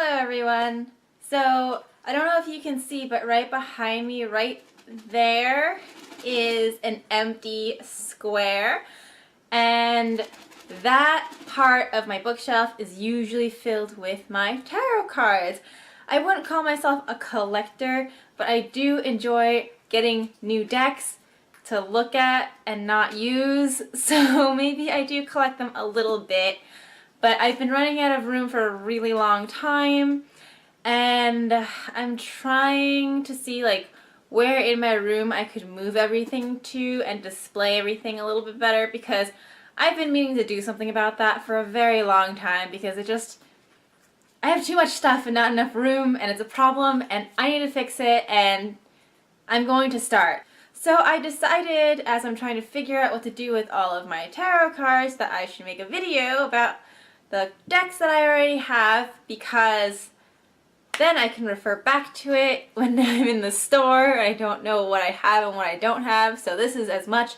Hello everyone! So, I don't know if you can see, but right behind me, right there, is an empty square. And that part of my bookshelf is usually filled with my tarot cards. I wouldn't call myself a collector, but I do enjoy getting new decks to look at and not use, so maybe I do collect them a little bit. But I've been running out of room for a really long time, and I'm trying to see like where in my room I could move everything to and display everything a little bit better, because I've been meaning to do something about that for a very long time, because I have too much stuff and not enough room, and it's a problem, and I need to fix it, and I'm going to start. So I decided, as I'm trying to figure out what to do with all of my tarot cards, that I should make a video about the decks that I already have, because then I can refer back to it when I'm in the store and I don't know what I have and what I don't have. So this is as much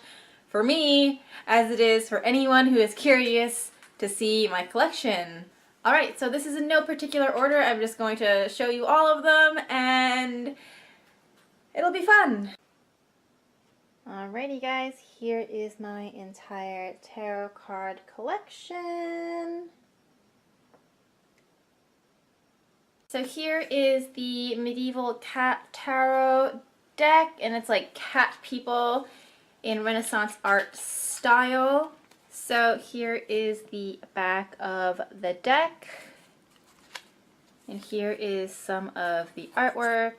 for me as it is for anyone who is curious to see my collection. Alright, so this is in no particular order. I'm just going to show you all of them and it'll be fun. Alrighty guys, here is my entire tarot card collection. So here is the medieval cat tarot deck, and it's like cat people in Renaissance art style. So here is the back of the deck, and here is some of the artwork.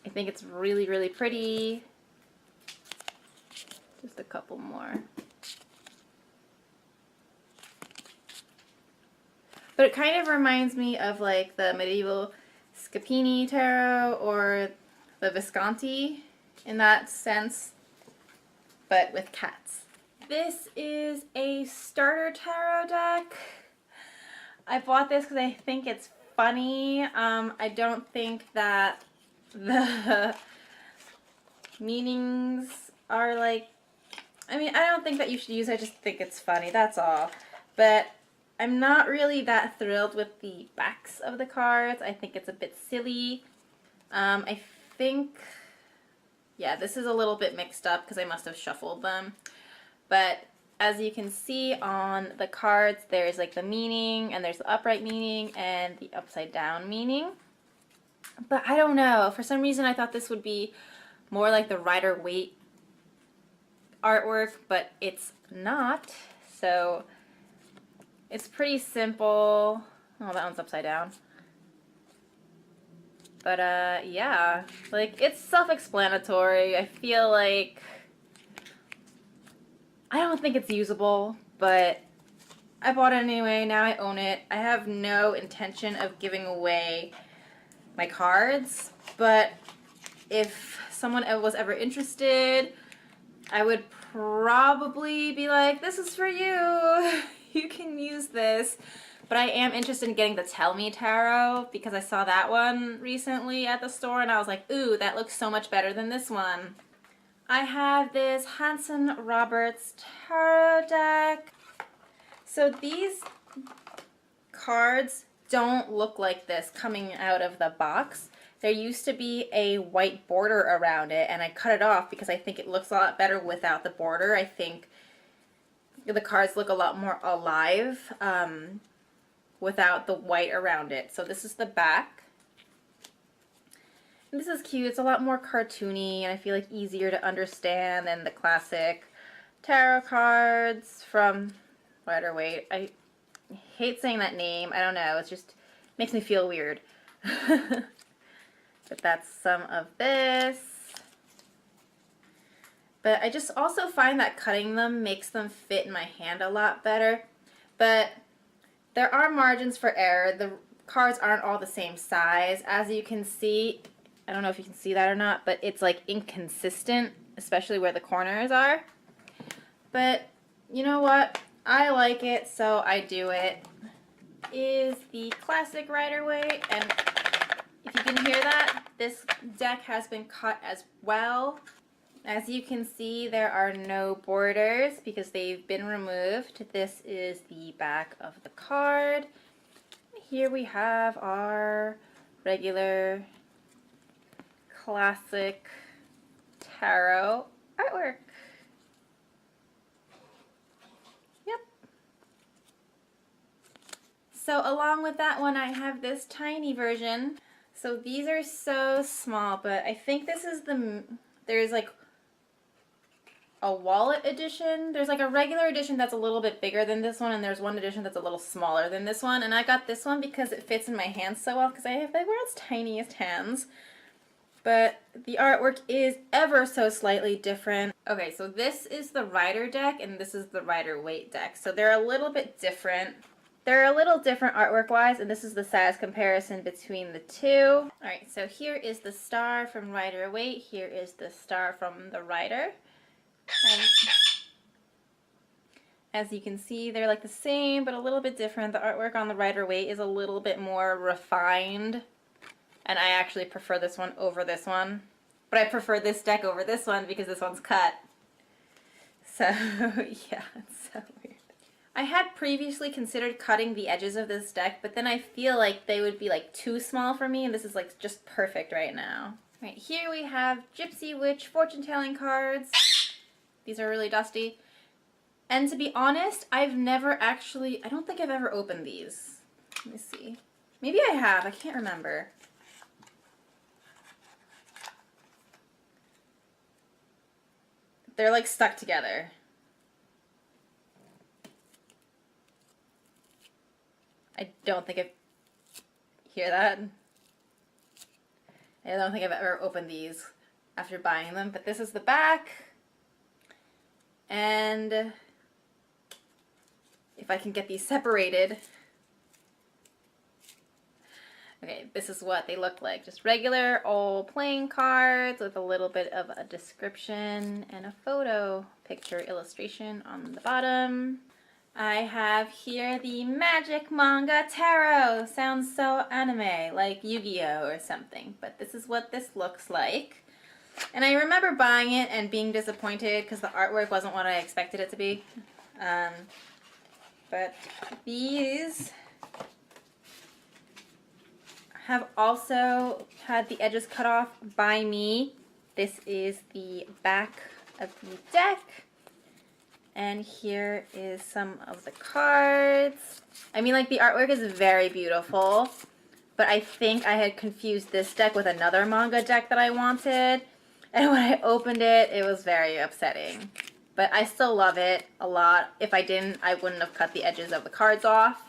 I think it's really, really pretty. Just a couple more. But it kind of reminds me of like the medieval Scapini tarot or the Visconti in that sense, but with cats. This is a starter tarot deck. I bought this because I think it's funny. I don't think that the meanings are like, I don't think that you should use it, I just think it's funny, that's all. But I'm not really that thrilled with the backs of the cards. I think it's a bit silly. I think, yeah, this is a little bit mixed up because I must have shuffled them. But as you can see on the cards, there's like the meaning, and there's the upright meaning and the upside down meaning. But I don't know, for some reason I thought this would be more like the Rider-Waite artwork, but it's not. So it's pretty simple. Oh, that one's upside down. But yeah, like it's self-explanatory. I feel like I don't think it's usable, but I bought it anyway. Now I own it. I have no intention of giving away my cards, but if someone was ever interested, I would probably be like, this is for you. You can use this. But I am interested in getting the Tell Me Tarot because I saw that one recently at the store and I was like, ooh, that looks so much better than this one. I have this Hanson Roberts tarot deck. So these cards don't look like this coming out of the box. There used to be a white border around it and I cut it off because I think it looks a lot better without the border. I think the cards look a lot more alive without the white around it. So this is the back. And this is cute. It's a lot more cartoony and I feel like easier to understand than the classic tarot cards from Rider-Waite. I hate saying that name. I don't know. It just makes me feel weird. But that's some of this. But I just also find that cutting them makes them fit in my hand a lot better. But there are margins for error. The cards aren't all the same size. As you can see, I don't know if you can see that or not, but it's like inconsistent, especially where the corners are. But you know what? I like it, so I do it. Is the classic Rider-Waite, and if you can hear that, this deck has been cut as well. As you can see, there are no borders because they've been removed. This is the back of the card. here we have our regular classic tarot artwork. Yep. So along with that one, I have this tiny version. So these are so small, but I think this is there's like a wallet edition. There's like a regular edition that's a little bit bigger than this one, and there's one edition that's a little smaller than this one. And I got this one because it fits in my hands so well, because I have the world's tiniest hands. But the artwork is ever so slightly different. Okay, so this is the Rider deck, and this is the Rider-Waite deck. So they're a little bit different. They're a little different artwork-wise, and this is the size comparison between the two. Alright, so here is the star from Rider-Waite. Here is the star from the Rider. And as you can see, they're like the same, but a little bit different. The artwork on the Rider-Waite is a little bit more refined, and I actually prefer this one over this one. But I prefer this deck over this one because this one's cut. So, yeah, it's so weird. I had previously considered cutting the edges of this deck, but then I feel like they would be like too small for me, and this is like just perfect right now. Right, here we have Gypsy Witch fortune-telling cards. These are really dusty. And to be honest, I've never actually, I don't think I've ever opened these. Let me see. Maybe I have, I can't remember. They're like stuck together. I don't think I've, hear that? I don't think I've ever opened these after buying them, but this is the back. And if I can get these separated. Okay, this is what they look like. Just regular old playing cards with a little bit of a description and a photo picture illustration on the bottom. I have here the Magic Manga Tarot. Sounds so anime, like Yu-Gi-Oh! Or something, but this is what this looks like. And I remember buying it and being disappointed because the artwork wasn't what I expected it to be. But these have also had the edges cut off by me. This is the back of the deck. And here is some of the cards. I mean, like, the artwork is very beautiful, but I think I had confused this deck with another manga deck that I wanted. And when I opened it, it was very upsetting. But I still love it a lot. If I didn't, I wouldn't have cut the edges of the cards off.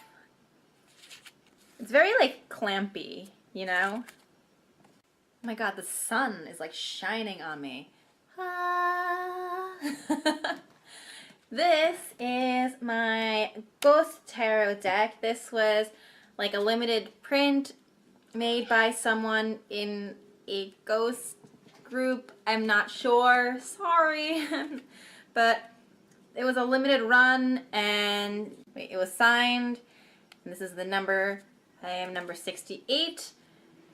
It's very, like, clampy, you know? Oh my god, the sun is, like, shining on me. Ah. This is my Ghost Tarot deck. This was, like, a limited print made by someone in a ghost group. I'm not sure, sorry. But it was a limited run, and it was signed, and this is the number. I am number 68.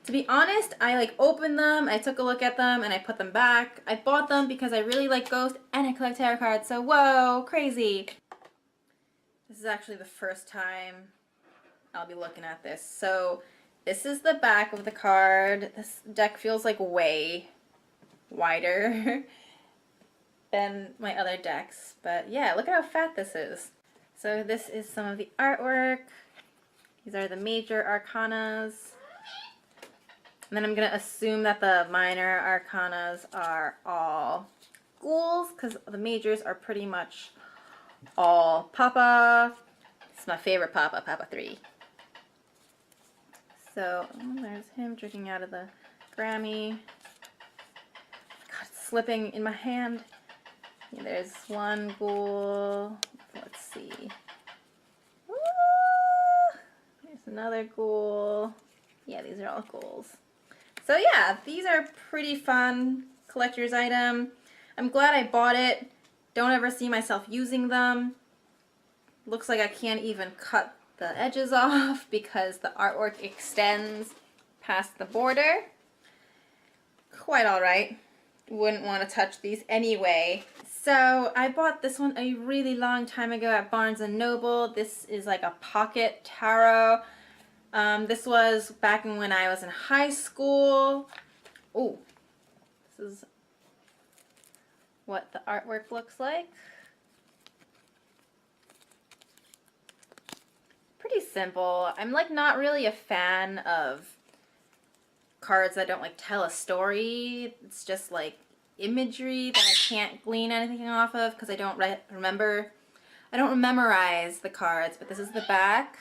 To be honest, I like opened them, I took a look at them, and I put them back. I bought them because I really like Ghost and I collect tarot cards, so whoa, crazy. This is actually the first time I'll be looking at this. So this is the back of the card. This deck feels like way wider than my other decks, but yeah, look at how fat this is. So this is some of the artwork. These are the major arcanas. And then I'm going to assume that the minor arcanas are all ghouls, because the majors are pretty much all Papa. This is my favorite Papa, Papa 3. So, there's him drinking out of the Grammy. God, it's slipping in my hand. Yeah, there's one ghoul. Let's see. Woo! There's another ghoul. Yeah, these are all ghouls. So yeah, these are pretty fun collector's item. I'm glad I bought it. Don't ever see myself using them. Looks like I can't even cut the edges off because the artwork extends past the border. Quite alright. Wouldn't want to touch these anyway. So I bought this one a really long time ago at Barnes & Noble. This is like a pocket tarot. This was back when I was in high school. Oh, this is what the artwork looks like. Pretty simple. I'm like not really a fan of cards that don't like tell a story. It's just like imagery that I can't glean anything off of because I don't remember. I don't memorize the cards, but this is the back.